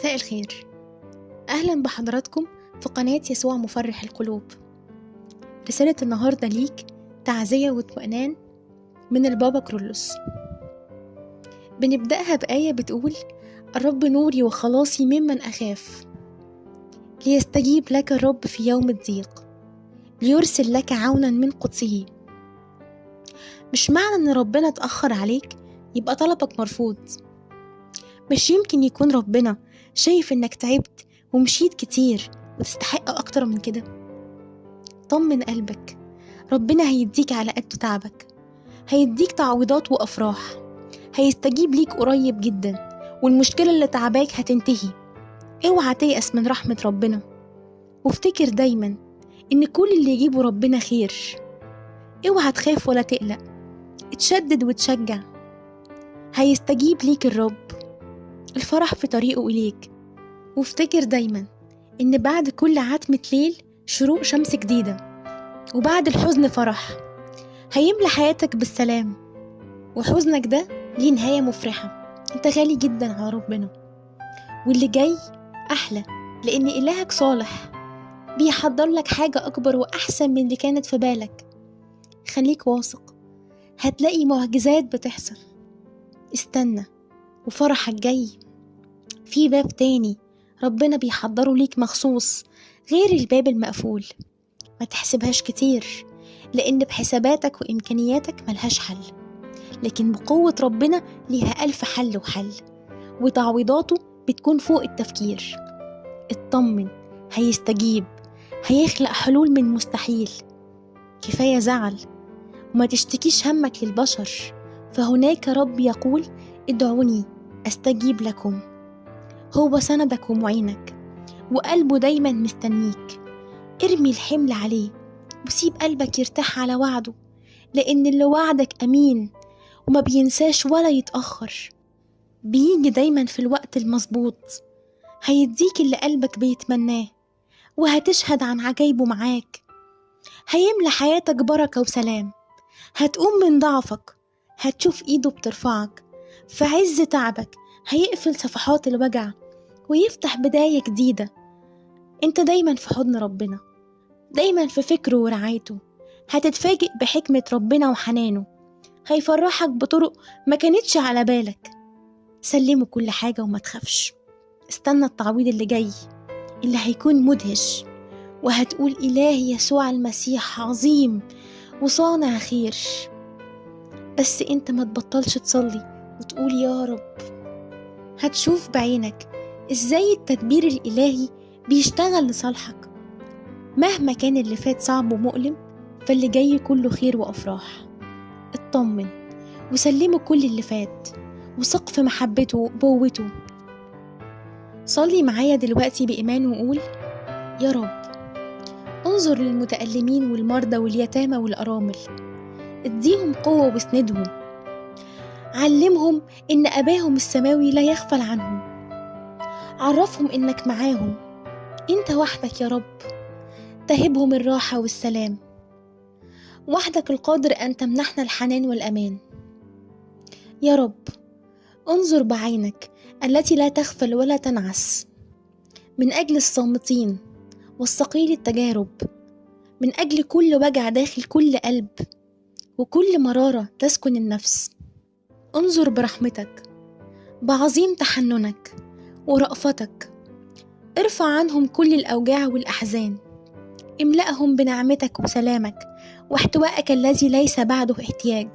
مساء الخير. أهلا بحضراتكم في قناة يسوع مفرح القلوب. رسالة النهاردة ليك تعزية واطمئنان من البابا كرولوس. بنبدأها بآية بتقول: الرب نوري وخلاصي ممن أخاف، ليستجيب لك الرب في يوم الضيق، ليرسل لك عونا من قدسه. مش معنى ان ربنا اتأخر عليك يبقى طلبك مرفوض. مش يمكن يكون ربنا شايف انك تعبت ومشيت كتير وتستحق اكتر من كده؟ طمن قلبك، ربنا هيديك على قد تعبك، هيديك تعويضات وافراح، هيستجيب ليك قريب جدا، والمشكلة اللي تعباك هتنتهي. اوعى تيأس من رحمة ربنا، وافتكر دايما ان كل اللي يجيبه ربنا خير. اوعى تخاف ولا تقلق، اتشدد وتشجع، هيستجيب ليك الرب، الفرح في طريقه إليك. وافتكر دايما إن بعد كل عتمة ليل شروق شمس جديدة، وبعد الحزن فرح هيملى حياتك بالسلام، وحزنك ده ليه نهاية مفرحة. انت غالي جدا على ربنا، واللي جاي أحلى، لأن إلهك صالح بيحضر لك حاجة أكبر وأحسن من اللي كانت في بالك. خليك واثق، هتلاقي معجزات بتحصل. استنى، وفرحك جاي. في باب تاني ربنا بيحضره ليك مخصوص غير الباب المقفول. ما تحسبهاش كتير، لأن بحساباتك وإمكانياتك ملهاش حل، لكن بقوة ربنا ليها 1000 حل وحل، وتعويضاته بتكون فوق التفكير. اطمن، هيستجيب، هيخلق حلول من مستحيل. كفاية زعل، وما تشتكيش همك للبشر، فهناك رب يقول: ادعوني أستجيب لكم. هو سندك ومعينك، وقلبه دايما مستنيك. ارمي الحمل عليه، وسيب قلبك يرتاح على وعده، لأن اللي وعدك أمين وما بينساش ولا يتأخر. بيجي دايما في الوقت المظبوط، هيديك اللي قلبك بيتمناه، وهتشهد عن عجايبه معاك. هيملى حياتك بركة وسلام، هتقوم من ضعفك، هتشوف ايده بترفعك في عز تعبك. هيقفل صفحات الوجع ويفتح بداية جديدة. انت دايما في حضن ربنا، دايما في فكره ورعايته. هتتفاجئ بحكمة ربنا وحنانه، هيفرحك بطرق ما كانتش على بالك. سلمه كل حاجة وما تخافش. استنى التعويض اللي جاي، اللي هيكون مدهش، وهتقول: إلهي يسوع المسيح عظيم وصانع خير. بس انت ما تبطلش تصلي وتقول يا رب. هتشوف بعينك ازاي التدبير الإلهي بيشتغل لصالحك. مهما كان اللي فات صعب ومؤلم، فاللي جاي كله خير وأفراح. اطمن وسلمه كل اللي فات، وثق في محبته وقوته. صلي معايا دلوقتي بإيمان وقول: يا رب، انظر للمتألمين والمرضى واليتامى والأرامل، اديهم قوة واسندهم. علمهم إن أباهم السماوي لا يغفل عنهم. عرفهم إنك معاهم، إنت وحدك يا رب تهبهم الراحة والسلام. وحدك القادر أن تمنحنا الحنان والأمان. يا رب، انظر بعينك التي لا تغفل ولا تنعس، من أجل الصامتين والثقيل التجارب، من أجل كل وجع داخل كل قلب، وكل مرارة تسكن النفس. انظر برحمتك، بعظيم تحننك ورأفتك. ارفع عنهم كل الأوجاع والأحزان، املأهم بنعمتك وسلامك واحتوائك الذي ليس بعده احتياج.